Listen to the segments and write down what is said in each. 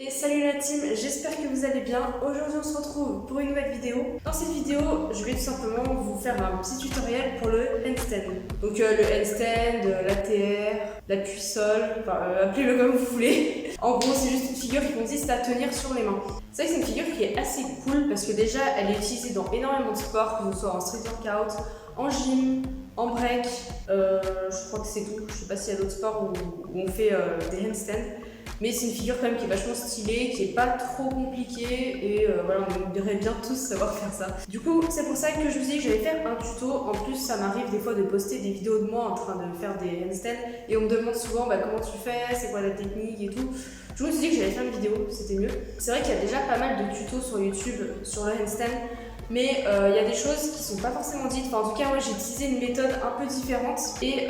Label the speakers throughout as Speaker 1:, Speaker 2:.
Speaker 1: Et salut la team, j'espère que vous allez bien. Aujourd'hui on se retrouve pour une nouvelle vidéo. Dans cette vidéo, je vais tout simplement vous faire un petit tutoriel pour le handstand. Donc le handstand, l'ATR, l'appui-sol, enfin appelez-le comme vous voulez. En gros c'est juste une figure qui consiste à tenir sur les mains. C'est vrai que c'est une figure qui est assez cool parce que déjà elle est utilisée dans énormément de sports, que ce soit en street workout, en gym, en break, je crois que c'est tout. Je sais pas s'il y a d'autres sports où on fait des handstands. Mais c'est une figure quand même qui est vachement stylée, qui est pas trop compliquée et voilà, on devrait bien tous savoir faire ça. Du coup, c'est pour ça que je vous ai dit que j'allais faire un tuto. En plus, ça m'arrive des fois de poster des vidéos de moi en train de faire des handstands et on me demande souvent comment tu fais, c'est quoi la technique et tout. Je me suis dit que j'allais faire une vidéo, c'était mieux. C'est vrai qu'il y a déjà pas mal de tutos sur YouTube sur le handstand. Mais il y a des choses qui sont pas forcément dites. Enfin, en tout cas, moi j'ai utilisé une méthode un peu différente. Et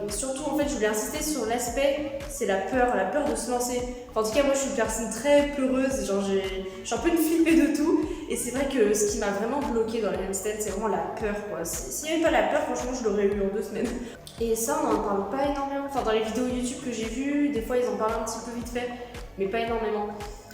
Speaker 1: surtout, en fait, je voulais insister sur l'aspect, c'est la peur de se lancer. Enfin, en tout cas, moi je suis une personne très peureuse. Genre, je suis un peu une flippée de tout. Et c'est vrai que ce qui m'a vraiment bloquée dans les handstands, c'est vraiment la peur, quoi. S'il n'y avait pas la peur, franchement, je l'aurais eu en 2 semaines. Et ça, on n'en parle pas énormément. Enfin, dans les vidéos YouTube que j'ai vues, des fois ils en parlent un petit peu vite fait, mais pas énormément.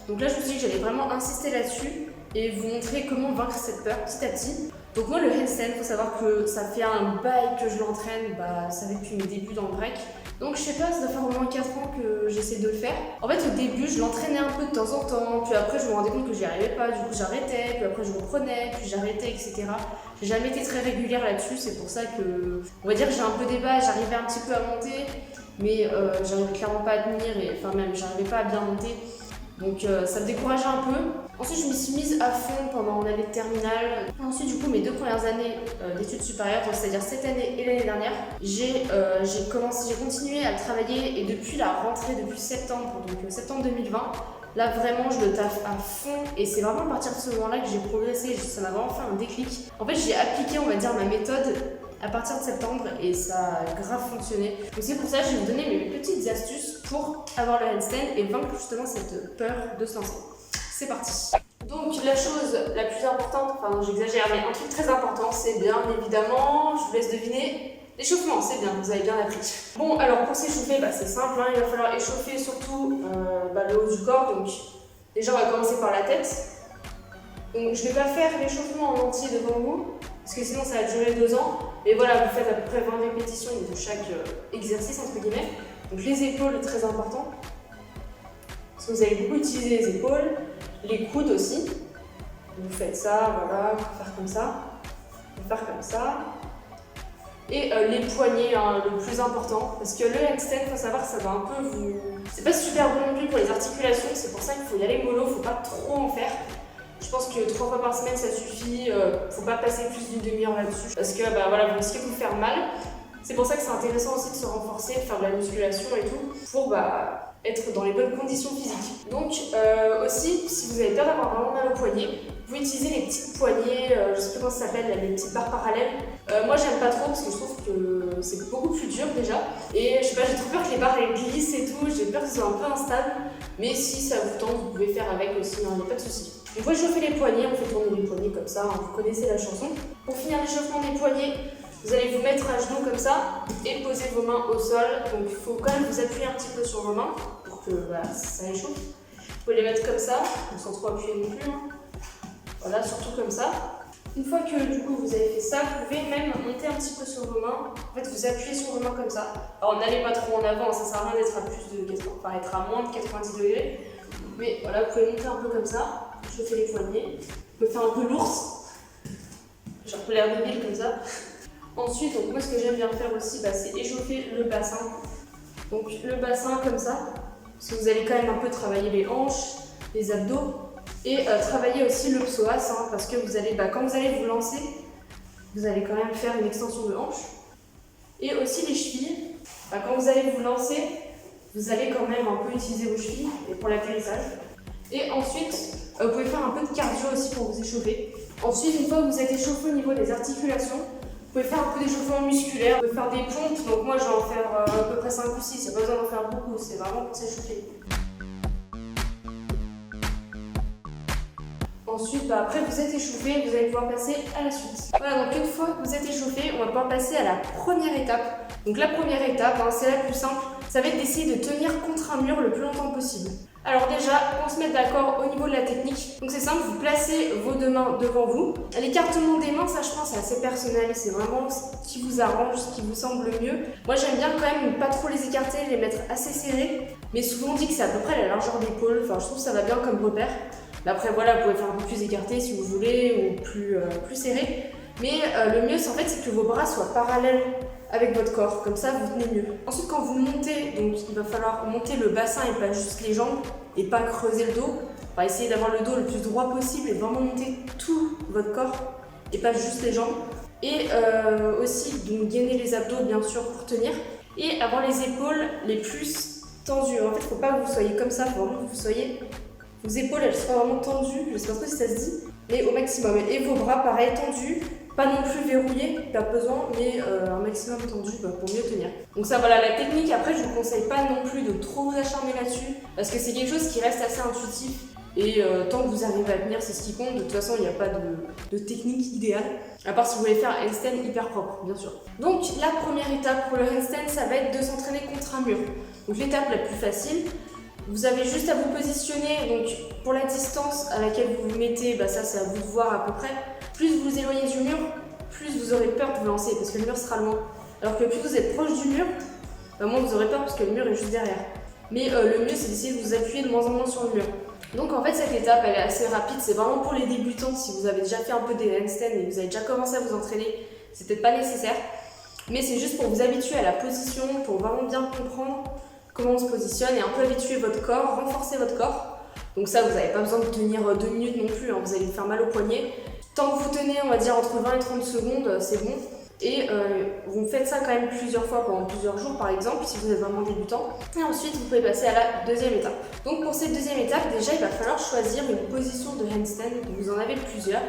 Speaker 1: Donc là, je me suis dit que j'allais vraiment insister là-dessus et vous montrer comment vaincre cette peur petit à petit. Donc moi le handstand, il faut savoir que ça fait un bail que je l'entraîne, ça fait depuis mes débuts dans le break. Donc je sais pas, ça doit faire au moins 4 ans que j'essaie de le faire. En fait au début je l'entraînais un peu de temps en temps, puis après je me rendais compte que j'y arrivais pas, du coup j'arrêtais, puis après je reprenais, puis j'arrêtais, etc. J'ai jamais été très régulière là-dessus, c'est pour ça que, on va dire que j'ai un peu des bases, j'arrivais un petit peu à monter, mais j'arrivais clairement pas à tenir, et enfin même j'arrivais pas à bien monter. Donc ça me décourageait un peu. Ensuite je me suis mise à fond pendant mon année de terminale. Ensuite du coup mes 2 premières années d'études supérieures, c'est-à-dire cette année et l'année dernière, j'ai continué à travailler et depuis la rentrée, depuis septembre, donc septembre 2020, là vraiment je le taffe à fond et c'est vraiment à partir de ce moment-là que j'ai progressé, ça m'a vraiment fait un déclic. En fait j'ai appliqué on va dire ma méthode à partir de septembre et ça a grave fonctionné. Donc c'est pour ça que je vais vous donner mes petites astuces pour avoir le handstand et vaincre justement cette peur de se lancer. C'est parti. Donc la chose la plus importante, enfin non j'exagère, mais un truc très important, c'est bien évidemment, je vous laisse deviner, l'échauffement, c'est bien, vous avez bien appris. Bon alors pour s'échauffer, c'est simple, il va falloir échauffer surtout le haut du corps, donc déjà on va commencer par la tête. Donc je ne vais pas faire l'échauffement en entier devant vous, parce que sinon ça va durer 2 ans. Mais voilà, vous faites à peu près 20 répétitions de chaque exercice entre guillemets. Donc les épaules, très important. Parce que vous allez beaucoup utiliser les épaules, les coudes aussi. Vous faites ça, voilà, vous pouvez faire comme ça, vous pouvez faire comme ça. Et les poignets, le plus important. Parce que le handstand, il faut savoir que ça va un peu vous... C'est pas super bon non plus pour les articulations, c'est pour ça qu'il faut y aller mollo, il ne faut pas trop en faire. Je pense que 3 fois par semaine ça suffit, faut pas passer plus d'une demi-heure là-dessus parce que voilà, vous risquez de vous faire mal. C'est pour ça que c'est intéressant aussi de se renforcer, de faire de la musculation et tout pour être dans les bonnes conditions physiques. Donc aussi, si vous avez peur d'avoir vraiment mal au poignet, vous pouvez utiliser les petites poignées, je sais pas comment ça s'appelle, les petites barres parallèles. Moi j'aime pas trop parce que je trouve que c'est beaucoup plus dur déjà. Et je sais pas, j'ai trop peur que les barres elles glissent et tout, j'ai peur que ce soit un peu instable. Mais si ça vous tente, vous pouvez faire avec aussi, il n'y a pas de souci. Donc moi je fais les poignets, on fait tourner les poignets comme ça, vous connaissez la chanson. Pour finir l'échauffement des poignets, vous allez vous mettre à genoux comme ça et poser vos mains au sol. Donc il faut quand même vous appuyer un petit peu sur vos mains pour que ça échauffe. Vous pouvez les mettre comme ça, sans trop appuyer non plus. Voilà, surtout comme ça. Une fois que du coup vous avez fait ça, vous pouvez même monter un petit peu sur vos mains. En fait, vous appuyez sur vos mains comme ça. Alors n'allez pas trop en avant, ça sert à rien d'être à moins de 90 degrés. Mais voilà, vous pouvez monter un peu comme ça. Je fais les poignets. Vous pouvez faire un peu l'ours. Genre l'air débile comme ça. Ensuite, donc moi ce que j'aime bien faire aussi, c'est échauffer le bassin. Donc le bassin comme ça. Parce que vous allez quand même un peu travailler les hanches, les abdos. Et travailler aussi le psoas, parce que vous allez, quand vous allez vous lancer, vous allez quand même faire une extension de hanche. Et aussi les chevilles. Quand vous allez vous lancer, vous allez quand même un peu utiliser vos chevilles pour l'atterrissage. Et ensuite, vous pouvez faire un peu de cardio aussi pour vous échauffer. Ensuite, une fois que vous êtes échauffé au niveau des articulations, vous pouvez faire un peu d'échauffement musculaire, vous pouvez faire des pompes. Donc moi, je vais en faire à peu près 5 ou 6, il n'y a pas besoin d'en faire beaucoup, c'est vraiment pour s'échauffer. Ensuite, après vous êtes échauffé, vous allez pouvoir passer à la suite. Voilà, donc une fois que vous êtes échauffé, on va pouvoir passer à la première étape. Donc la première étape, c'est la plus simple, ça va être d'essayer de tenir contre un mur le plus longtemps possible. Alors déjà, on se met d'accord au niveau de la technique. Donc c'est simple, vous placez vos deux mains devant vous. L'écartement des mains, ça je pense c'est assez personnel, c'est vraiment ce qui vous arrange, ce qui vous semble le mieux. Moi j'aime bien quand même pas trop les écarter, les mettre assez serrés. Mais souvent on dit que c'est à peu près la largeur d'épaule, enfin je trouve que ça va bien comme repère. Mais après voilà, vous pouvez faire un peu plus écarté si vous voulez, ou plus serré. Mais le mieux c'est en fait c'est que vos bras soient parallèles avec votre corps, comme ça vous tenez mieux. Ensuite quand vous montez, donc il va falloir monter le bassin et pas juste les jambes, et pas creuser le dos. On va essayer d'avoir le dos le plus droit possible et vraiment monter tout votre corps et pas juste les jambes. Et aussi donc gainer les abdos bien sûr pour tenir et avoir les épaules les plus tendues. En fait il ne faut pas que vous soyez comme ça, il faut vraiment que vous soyez, vos épaules elles soient vraiment tendues, je sais pas trop si ça se dit, mais au maximum. Et vos bras pareil tendus. Pas non plus verrouillé, pas pesant, mais un maximum tendu pour mieux tenir. Donc ça voilà la technique. Après je vous conseille pas non plus de trop vous acharner là-dessus parce que c'est quelque chose qui reste assez intuitif et tant que vous arrivez à tenir c'est ce qui compte. De toute façon il n'y a pas de technique idéale à part si vous voulez faire un handstand hyper propre bien sûr. Donc la première étape pour le handstand ça va être de s'entraîner contre un mur. Donc l'étape la plus facile, vous avez juste à vous positionner. Donc pour la distance à laquelle vous vous mettez, ça c'est à vous de voir à peu près. Plus vous vous éloignez du mur, plus vous aurez peur de vous lancer parce que le mur sera loin. Alors que plus vous êtes proche du mur, moins vous aurez peur parce que le mur est juste derrière. Mais le mieux c'est d'essayer de vous appuyer de moins en moins sur le mur. Donc en fait cette étape elle est assez rapide, c'est vraiment pour les débutants. Si vous avez déjà fait un peu des handstands et vous avez déjà commencé à vous entraîner, c'est peut-être pas nécessaire. Mais c'est juste pour vous habituer à la position, pour vraiment bien comprendre comment on se positionne et un peu habituer votre corps, renforcer votre corps. Donc ça vous n'avez pas besoin de tenir 2 minutes non plus, vous allez vous faire mal au poignet. Tant que vous tenez, on va dire entre 20 et 30 secondes, c'est bon. Et vous faites ça quand même plusieurs fois pendant plusieurs jours par exemple, si vous êtes vraiment débutant. Et ensuite, vous pouvez passer à la deuxième étape. Donc pour cette deuxième étape, déjà, il va falloir choisir une position de handstand. Vous en avez plusieurs.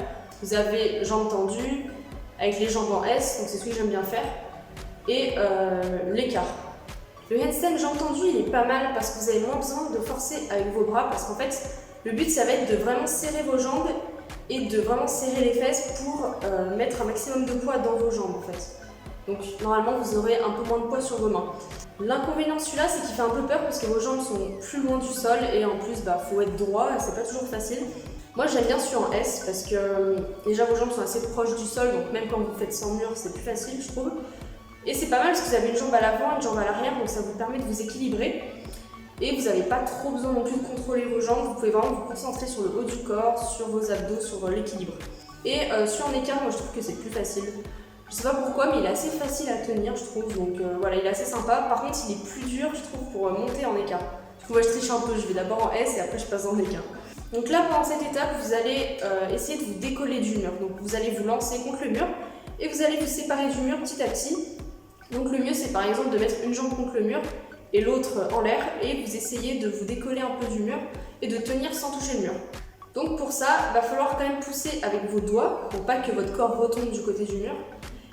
Speaker 1: Vous avez jambes tendues, avec les jambes en S, donc c'est ce que j'aime bien faire. Et l'écart. Le handstand jambes tendues, il est pas mal parce que vous avez moins besoin de forcer avec vos bras. Parce qu'en fait, le but, ça va être de vraiment serrer vos jambes et de vraiment serrer les fesses pour mettre un maximum de poids dans vos jambes en fait. Donc normalement vous aurez un peu moins de poids sur vos mains. L'inconvénient de celui-là c'est qu'il fait un peu peur parce que vos jambes sont plus loin du sol et en plus faut être droit, c'est pas toujours facile. Moi j'aime bien celui en S parce que déjà vos jambes sont assez proches du sol, donc même quand vous faites sans mur c'est plus facile je trouve. Et c'est pas mal parce que vous avez une jambe à l'avant, une jambe à l'arrière, donc ça vous permet de vous équilibrer. Et vous n'avez pas trop besoin non plus de contrôler vos jambes, vous pouvez vraiment vous concentrer sur le haut du corps, sur vos abdos, sur l'équilibre. Et sur un écart, moi je trouve que c'est plus facile. Je sais pas pourquoi, mais il est assez facile à tenir, je trouve, donc voilà, il est assez sympa. Par contre, il est plus dur, je trouve, pour monter en écart. Du coup, moi je triche un peu, je vais d'abord en S et après je passe en écart. Donc là, pendant cette étape, vous allez essayer de vous décoller du mur. Donc vous allez vous lancer contre le mur et vous allez vous séparer du mur petit à petit. Donc le mieux, c'est par exemple de mettre une jambe contre le mur et l'autre en l'air et vous essayez de vous décoller un peu du mur et de tenir sans toucher le mur. Donc pour ça, il va falloir quand même pousser avec vos doigts pour pas que votre corps retombe du côté du mur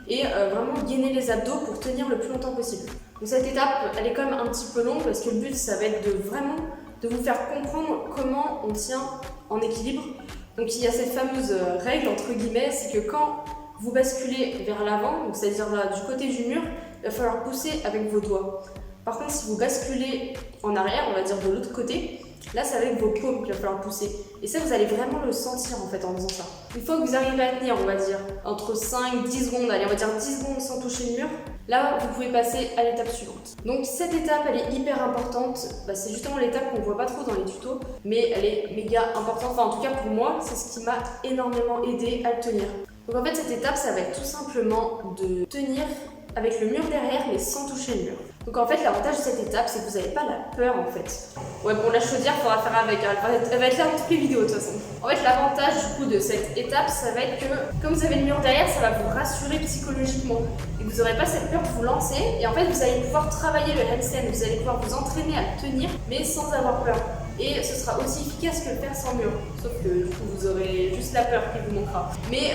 Speaker 1: et vraiment gainer les abdos pour tenir le plus longtemps possible. Donc cette étape, elle est quand même un petit peu longue parce que le but, ça va être de vraiment de vous faire comprendre comment on tient en équilibre. Donc il y a cette fameuse règle entre guillemets, c'est que quand vous basculez vers l'avant, donc c'est-à-dire là du côté du mur, il va falloir pousser avec vos doigts. Par contre, si vous basculez en arrière, on va dire de l'autre côté, là, c'est avec vos paumes qu'il va falloir pousser. Et ça, vous allez vraiment le sentir en fait en faisant ça. Une fois que vous arrivez à tenir, on va dire, entre 5 et 10 secondes, allez, on va dire 10 secondes sans toucher le mur, là, vous pouvez passer à l'étape suivante. Donc cette étape, elle est hyper importante. C'est justement l'étape qu'on ne voit pas trop dans les tutos, mais elle est méga importante. Enfin, en tout cas, pour moi, c'est ce qui m'a énormément aidé à le tenir. Donc en fait, cette étape, ça va être tout simplement de tenir avec le mur derrière, mais sans toucher le mur. Donc en fait, l'avantage de cette étape, c'est que vous n'avez pas la peur en fait. Ouais, bon, la chaudière, il faudra faire avec. Elle va être là dans toutes les vidéos de toute façon. En fait, l'avantage du coup de cette étape, ça va être que comme vous avez le mur derrière, ça va vous rassurer psychologiquement. Et vous n'aurez pas cette peur de vous lancer. Et en fait, vous allez pouvoir travailler le handstand, vous allez pouvoir vous entraîner à tenir, mais sans avoir peur. Et ce sera aussi efficace que le faire sans mur. Sauf que du coup, vous aurez juste la peur qui vous manquera. Mais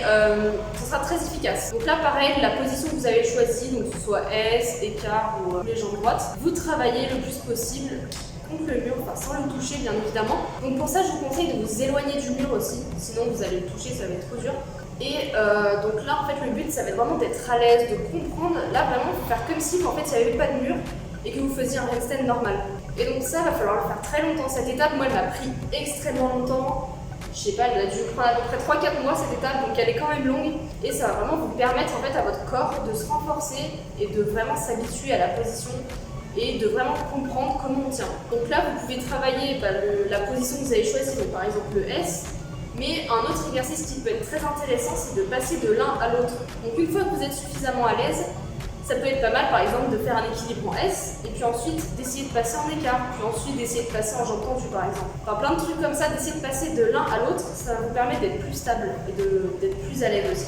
Speaker 1: ce sera très efficace. Donc là, pareil, la position que vous avez choisie, donc que ce soit S, écart ou les jambes droites, vous travaillez le plus possible contre le mur, enfin sans le toucher bien évidemment. Donc pour ça, je vous conseille de vous éloigner du mur aussi. Sinon, vous allez le toucher, ça va être trop dur. Et donc là, en fait, le but, ça va être vraiment d'être à l'aise, de comprendre. Là, vraiment, faire comme si en fait, il n'y avait pas de mur et que vous faisiez un handstand normal. Et donc ça, va falloir le faire très longtemps. Cette étape, moi, elle m'a pris extrêmement longtemps. Je sais pas, elle a dû prendre à peu près 3-4 mois cette étape, donc elle est quand même longue. Et ça va vraiment vous permettre en fait à votre corps de se renforcer et de vraiment s'habituer à la position et de vraiment comprendre comment on tient. Donc là, vous pouvez travailler la position que vous avez choisie, donc par exemple le S. Mais un autre exercice qui peut être très intéressant, c'est de passer de l'un à l'autre. Donc une fois que vous êtes suffisamment à l'aise, ça peut être pas mal par exemple de faire un équilibre en S et puis ensuite d'essayer de passer en écart, puis ensuite d'essayer de passer en jambe tendue par exemple. Enfin plein de trucs comme ça, d'essayer de passer de l'un à l'autre, ça vous permet d'être plus stable et d'être plus à l'aise aussi.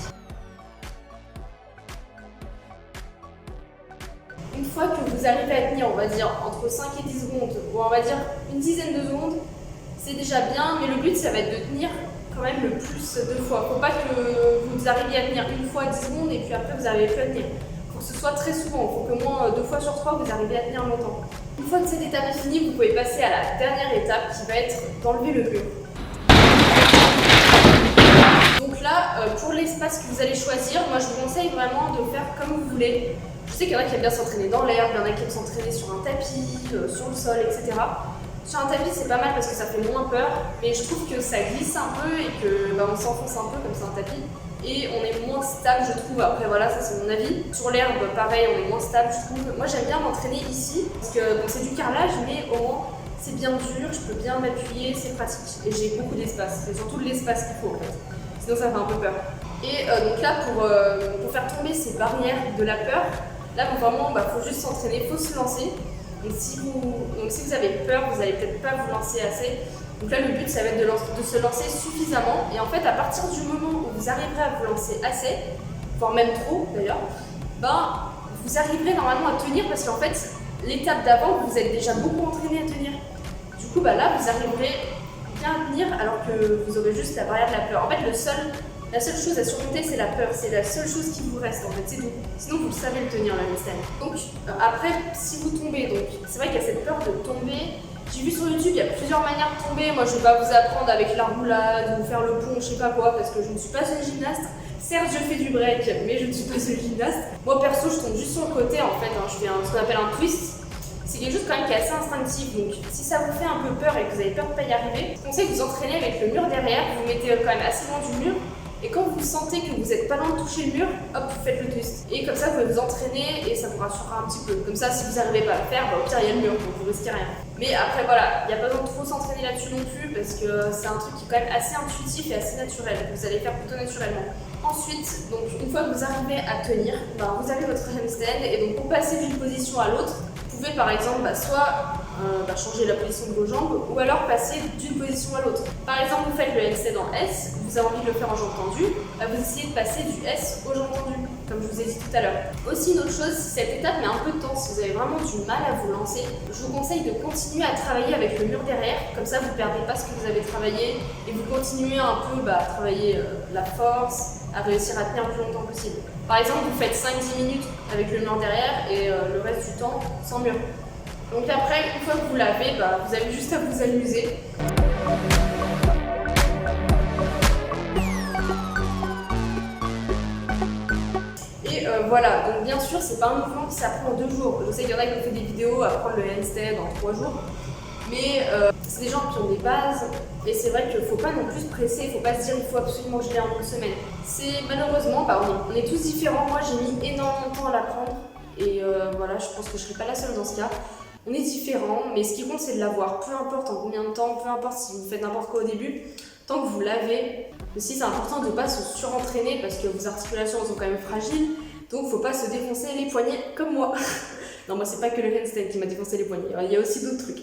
Speaker 1: Une fois que vous arrivez à tenir, on va dire, entre 5 et 10 secondes, ou on va dire une dizaine de secondes, c'est déjà bien, mais le but ça va être de tenir quand même le plus de fois. Faut pas que vous arriviez à tenir une fois 10 secondes et puis après vous n'arrivez plus à tenir. Faut que ce soit très souvent, il faut que moins 2 fois sur 3 vous arrivez à tenir longtemps. Une fois que cette étape est finie, vous pouvez passer à la dernière étape qui va être d'enlever le mur. Donc là, pour l'espace que vous allez choisir, moi je vous conseille vraiment de faire comme vous voulez. Je sais qu'il y en a qui aiment bien s'entraîner dans l'air, il y en a qui aiment s'entraîner sur un tapis, sur le sol, etc. Sur un tapis c'est pas mal parce que ça fait moins peur, mais je trouve que ça glisse un peu et que on s'enfonce un peu comme c'est un tapis. Et on est moins stable je trouve, après voilà ça c'est mon avis. Sur l'herbe pareil on est moins stable je trouve. Moi j'aime bien m'entraîner ici parce que c'est du carrelage mais au moins c'est bien dur, je peux bien m'appuyer, c'est pratique et j'ai beaucoup d'espace, c'est surtout de l'espace qu'il faut en fait, sinon ça fait un peu peur. Et donc là pour faire tomber ces barrières de la peur, là vraiment faut juste s'entraîner, faut se lancer. Donc si vous avez peur, vous n'allez peut-être pas vous lancer assez. Donc là le but ça va être de se lancer suffisamment et en fait à partir du moment où vous arriverez à vous lancer assez, voire même trop d'ailleurs, vous arriverez normalement à tenir parce qu'en fait l'étape d'avant vous êtes déjà beaucoup entraîné à tenir. Du coup là vous arriverez bien à tenir alors que vous aurez juste la barrière de la peur. En fait la seule chose à surmonter c'est la peur, c'est la seule chose qui vous reste en fait, c'est tout. Sinon vous savez le tenir la handstand. Donc après si vous tombez, donc c'est vrai qu'il y a cette peur de tomber. J'ai vu sur YouTube, il y a plusieurs manières de tomber. Moi, je ne vais pas vous apprendre avec la roulade ou faire le pont, je sais pas quoi, parce que je ne suis pas une gymnaste. Certes, je fais du break, mais je ne suis pas une gymnaste. Moi, perso, je tombe juste sur le côté, en fait. Je fais ce qu'on appelle un twist. C'est quelque chose quand même qui est assez instinctif. Donc, si ça vous fait un peu peur et que vous avez peur de ne pas y arriver, je conseille de vous entraîner avec le mur derrière. Vous mettez quand même assez loin du mur. Et quand vous sentez que vous n'êtes pas loin de toucher le mur, hop, vous faites le twist. Et comme ça, vous pouvez vous entraîner et ça vous rassurera un petit peu. Comme ça, si vous n'arrivez pas à le faire, au pire, il y a le mur, donc vous risquez rien. Mais après, voilà, il n'y a pas besoin de trop s'entraîner là-dessus non plus parce que c'est un truc qui est quand même assez intuitif et assez naturel. Vous allez faire plutôt naturellement. Ensuite, donc une fois que vous arrivez à tenir, vous avez votre handstand et donc pour passer d'une position à l'autre, vous pouvez par exemple soit changer la position de vos jambes ou alors passer d'une position à l'autre. Par exemple, vous faites le handstand en S, vous avez envie de le faire en jambes tendues, vous essayez de passer du S aux jambes tendues, comme je vous ai dit tout à l'heure. Aussi, une autre chose, si cette étape met un peu de temps, si vous avez vraiment du mal à vous lancer, je vous conseille de continuer à travailler avec le mur derrière, comme ça vous ne perdez pas ce que vous avez travaillé et vous continuez un peu à travailler la force, à réussir à tenir le plus longtemps possible. Par exemple, vous faites 5-10 minutes avec le mur derrière et le reste du temps sans mur. Donc après, une fois que vous l'avez, vous avez juste à vous amuser. Et voilà, donc bien sûr, c'est pas un mouvement qui s'apprend en 2 jours. Je sais qu'il y en a qui ont fait des vidéos à apprendre le handstand en 3 jours. Mais c'est des gens qui ont des bases et c'est vrai qu'il ne faut pas non plus se presser, il ne faut pas se dire qu'il faut absolument que je l'ai en 1 semaine. C'est malheureusement, on est tous différents. Moi j'ai mis énormément de temps à l'apprendre et voilà, je pense que je ne serai pas la seule dans ce cas. On est différents, mais ce qui compte c'est de l'avoir, peu importe en combien de temps, peu importe si vous faites n'importe quoi au début, tant que vous l'avez. Aussi c'est important de ne pas se surentraîner parce que vos articulations sont quand même fragiles, donc il ne faut pas se défoncer les poignets comme moi. Non, moi c'est pas que le handstand qui m'a défoncé les poignets, il y a aussi d'autres trucs.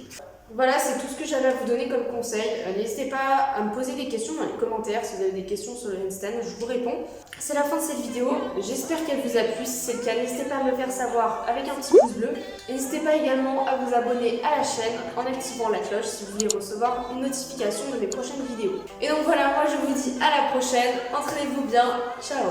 Speaker 1: Voilà, c'est tout ce que j'avais à vous donner comme conseil. N'hésitez pas à me poser des questions dans les commentaires si vous avez des questions sur le handstand, je vous réponds. C'est la fin de cette vidéo, j'espère qu'elle vous a plu. Si c'est le cas, n'hésitez pas à me le faire savoir avec un petit pouce bleu. N'hésitez pas également à vous abonner à la chaîne en activant la cloche si vous voulez recevoir une notification de mes prochaines vidéos. Et donc voilà, moi je vous dis à la prochaine, entraînez-vous bien, ciao.